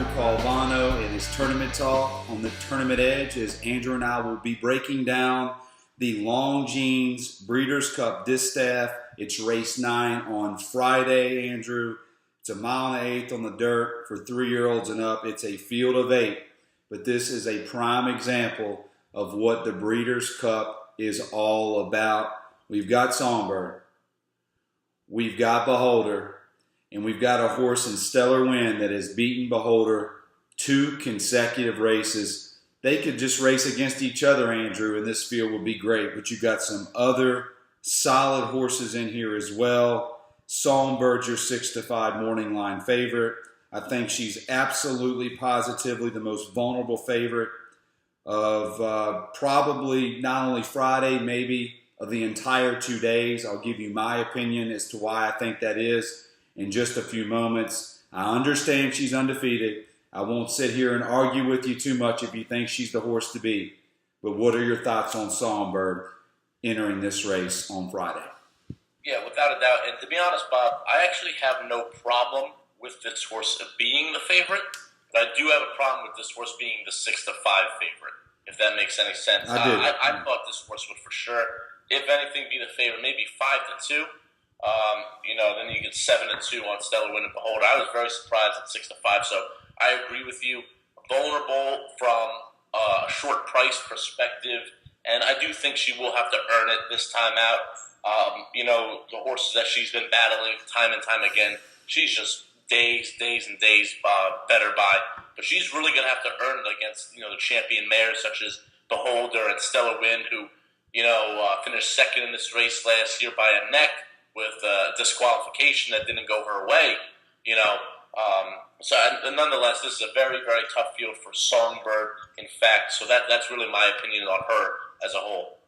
Andrew Calvano in his tournament talk on the Tournament Edge, as Andrew and I will be breaking down the Longines Breeders' Cup Distaff. It's race 9 on Friday, Andrew. It's a mile and 1/8 on the dirt for 3-year-olds and up. It's a field of 8, but this is a prime example of what the Breeders' Cup is all about. We've got Songbird, we've got Beholder, and we've got a horse in Stellar Wind that has beaten Beholder 2 consecutive races. They could just race against each other, Andrew, and this field would be great. But you've got some other solid horses in here as well. Songbird, your 6-5 morning line favorite. I think she's absolutely, positively the most vulnerable favorite of probably not only Friday, maybe of the entire 2 days. I'll give you my opinion as to why I think that is in just a few moments. I understand she's undefeated. I won't sit here and argue with you too much if you think she's the horse to beat. But what are your thoughts on Songbird entering this race on Friday? Yeah, without a doubt. And to be honest, Bob, I actually have no problem with this horse being the favorite, but I do have a problem with this horse being the 6-5 favorite, if that makes any sense. I thought this horse would for sure, if anything, be the favorite, maybe 5-2. Then you get 7-2 on Stellar Wind and Beholder. I was very surprised at 6-5, so I agree with you. Vulnerable from a short price perspective, and I do think she will have to earn it this time out. The horses that she's been battling time and time again, she's just days and days better by. But she's really going to have to earn it against, the champion mares such as Beholder and Stellar Wind, who, finished second in this race last year by a neck with disqualification that didn't go her way, nonetheless, this is a very, very tough field for Songbird, in fact. So that's really my opinion on her as a whole.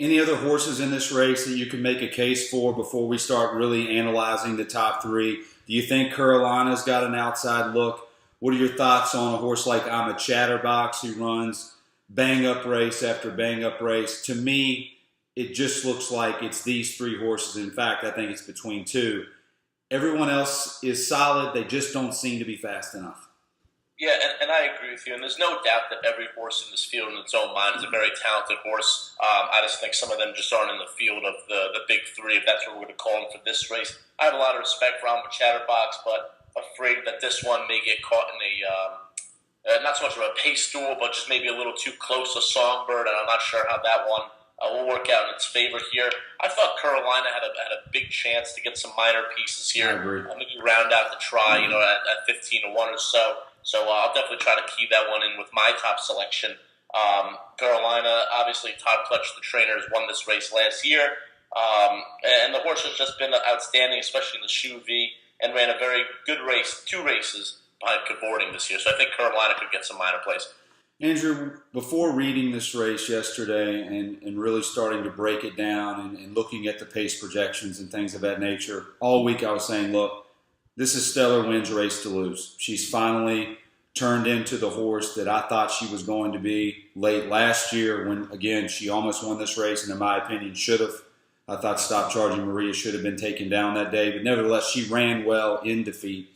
Any other horses in this race that you can make a case for before we start really analyzing the top 3? Do you think Carolina's got an outside look? What are your thoughts on a horse like I'm a Chatterbox who runs bang-up race after bang-up race? To me, it just looks like it's these 3 horses. In fact, I think it's between 2. Everyone else is solid. They just don't seem to be fast enough. Yeah, and I agree with you. And there's no doubt that every horse in this field in its own mind is a very talented horse. I just think some of them just aren't in the field of the big 3, if that's what we're going to call them for this race. I have a lot of respect for Alma Chatterbox, but afraid that this one may get caught in not so much of a pace duel, but just maybe a little too close to Songbird, and I'm not sure how that one will work out in its favor here. I thought Carolina had a big chance to get some minor pieces here. Maybe round out the try, at 15-1 or so. So I'll definitely try to key that one in with my top selection. Carolina, obviously, Todd Pletcher, the trainer, has won this race last year. And the horse has just been outstanding, especially in the Shoe V, and ran a very good race, 2 races behind Cavorting this year. So I think Carolina could get some minor plays. Andrew, before reading this race yesterday and really starting to break it down and looking at the pace projections and things of that nature, all week I was saying, look, this is Stellar Wind's race to lose. She's finally turned into the horse that I thought she was going to be late last year when, again, she almost won this race and, in my opinion, should have. I thought Stop Charging Maria should have been taken down that day, but nevertheless, she ran well in defeat.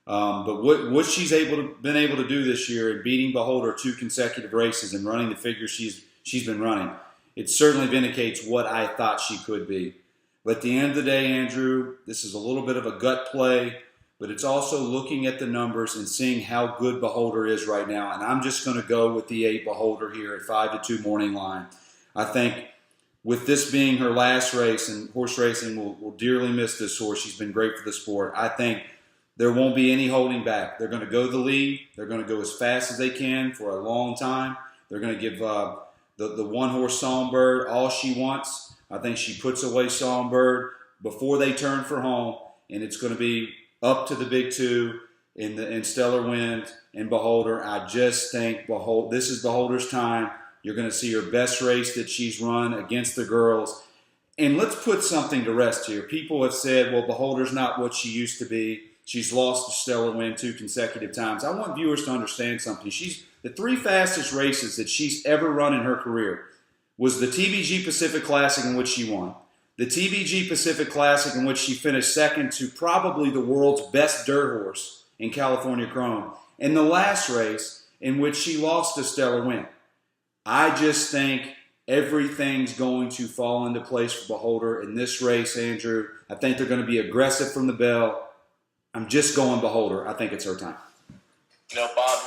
But what she's been able to do this year in beating Beholder 2 consecutive races and running the figure she's been running, it certainly vindicates what I thought she could be. But at the end of the day, Andrew, this is a little bit of a gut play, but it's also looking at the numbers and seeing how good Beholder is right now. And I'm just going to go with the 8 Beholder here at 5-2 morning line. I think with this being her last race, and horse racing will dearly miss this horse. She's been great for the sport. I think there won't be any holding back. They're going to go the lead. They're going to go as fast as they can for a long time. They're going to give the one-horse Songbird all she wants. I think she puts away Songbird before they turn for home, and it's going to be up to the big 2 in Stellar Wind and Beholder. I just think this is Beholder's time. You're going to see her best race that she's run against the girls. And let's put something to rest here. People have said, well, Beholder's not what she used to be. She's lost to Stellar Wind 2 consecutive times. I want viewers to understand something. The 3 fastest races that she's ever run in her career was the TVG Pacific Classic, in which she won, the TVG Pacific Classic, in which she finished second to probably the world's best dirt horse in California Chrome, in the last race in which she lost to Stellar Win. I just think everything's going to fall into place for Beholder in this race, Andrew. I think they're going to be aggressive from the bell. I'm just going Beholder. I think it's her time. You know, Bob,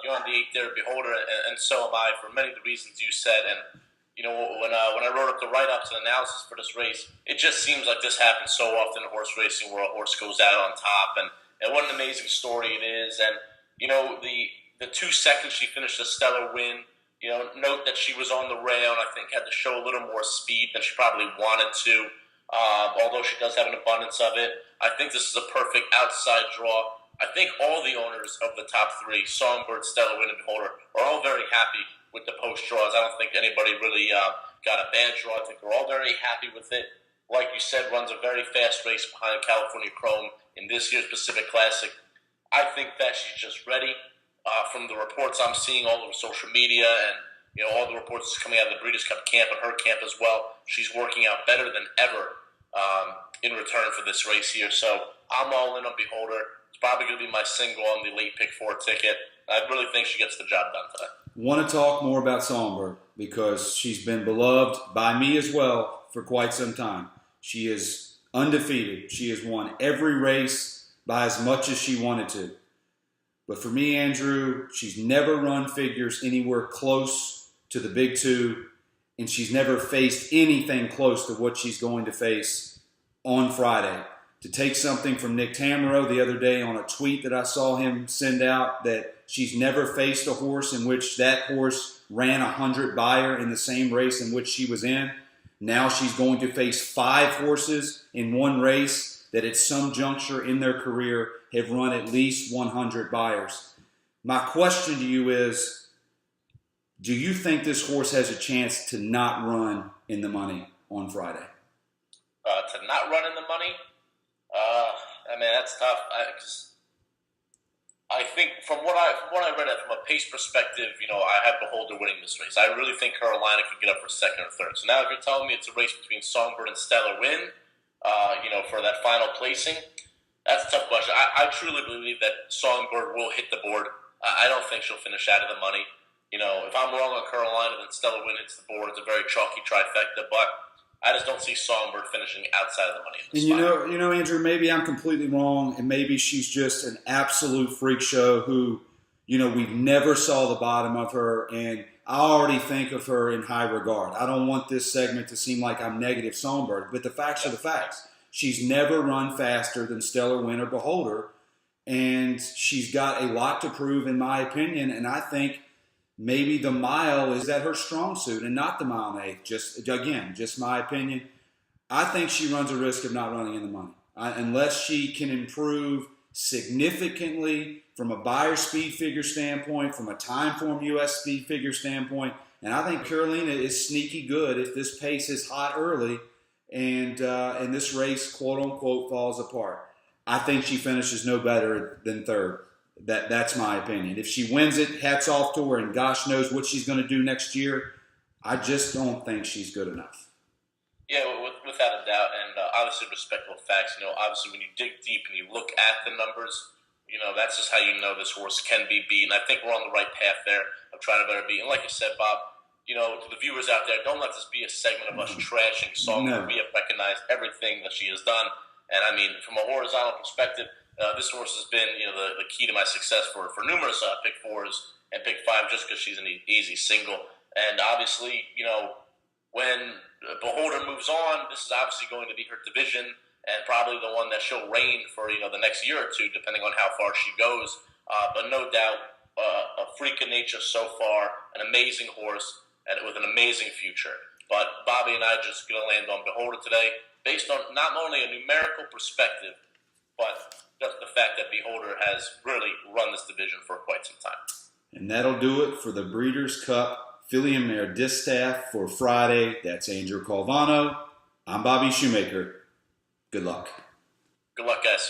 you're on the 8 there, Beholder, and so am I, for many of the reasons you said. And, you know, when I wrote up the write-ups and analysis for this race, it just seems like this happens so often in horse racing where a horse goes out on top. And what an amazing story it is. And, you know, the 2 seconds she finished a Stellar Win, you know, note that she was on the rail and I think had to show a little more speed than she probably wanted to, although she does have an abundance of it. I think this is a perfect outside draw. I think all the owners of the top 3, Songbird, Stellar Win, and Beholder, are all very happy with the post draws. I don't think anybody really got a bad draw. I think they're all very happy with it. Like you said, runs a very fast race behind California Chrome in this year's Pacific Classic. I think that she's just ready. From the reports I'm seeing all over social media and, you know, all the reports coming out of the Breeders' Cup camp and her camp as well, she's working out better than ever in return for this race here. So I'm all in on Beholder. It's probably going to be my single on the late pick 4 ticket. I really think she gets the job done today. Want to talk more about Songbird because she's been beloved by me as well for quite some time. She is undefeated. She has won every race by as much as she wanted to. But for me, Andrew, she's never run figures anywhere close to the big 2, and she's never faced anything close to what she's going to face on Friday. To take something from Nick Tamero the other day on a tweet that I saw him send out, that she's never faced a horse in which that horse ran 100 by her in the same race in which she was in. Now she's going to face 5 horses in one race that at some juncture in their career have run at least 100 buyers. My question to you is, do you think this horse has a chance to not run in the money on Friday? To not run in the money? I mean, that's tough. I think from what I read, from a pace perspective, you know, I have Beholder winning this race. I really think Carolina could get up for second or third. So now if you're telling me it's a race between Songbird and Stellar Win, you know, for that final placing, that's a tough question. I truly believe that Songbird will hit the board. I don't think she'll finish out of the money. You know, if I'm wrong on Carolina, then Stellar Win hits the board. It's a very chalky trifecta, but I just don't see Songbird finishing outside of the money. And you know, Andrew, maybe I'm completely wrong, and maybe she's just an absolute freak show who, you know, we've never saw the bottom of her, and I already think of her in high regard. I don't want this segment to seem like I'm negative Songbird, but the facts are the facts. She's never run faster than Stellar Win or Beholder, and she's got a lot to prove, in my opinion, and I think maybe the mile is at her strong suit and not the mile and 8. Just my opinion. I think she runs a risk of not running in the money. Unless she can improve significantly from a Beyer speed figure standpoint, from a time form US speed figure standpoint. And I think Carolina is sneaky good if this pace is hot early and this race, quote unquote, falls apart. I think she finishes no better than third. That's my opinion. If she wins it, hats off to her, and gosh knows what she's going to do next year. I just don't think she's good enough. Yeah, without a doubt, and obviously respectful facts. You know, obviously when you dig deep and you look at the numbers, you know, that's just how you know this horse can be beaten. I think we're on the right path there of trying to better beat. And like you said, Bob, you know, to the viewers out there, don't let this be a segment of us trashing Songbird. We have recognized everything that she has done. And I mean, from a horizontal perspective, this horse has been, you know, the key to my success for numerous pick 4s and pick 5 just because she's an easy single. And obviously, you know, when Beholder moves on, this is obviously going to be her division and probably the one that she'll reign for, you know, the next year or two, depending on how far she goes. But no doubt, a freak of nature so far, an amazing horse, and with an amazing future. But Bobby and I are just going to land on Beholder today based on not only a numerical perspective, but just the fact that Beholder has really run this division for quite some time. And that'll do it for the Breeders' Cup Filly and Mare Distaff for Friday. That's Andrew Calvano. I'm Bobby Shoemaker. Good luck. Good luck, guys.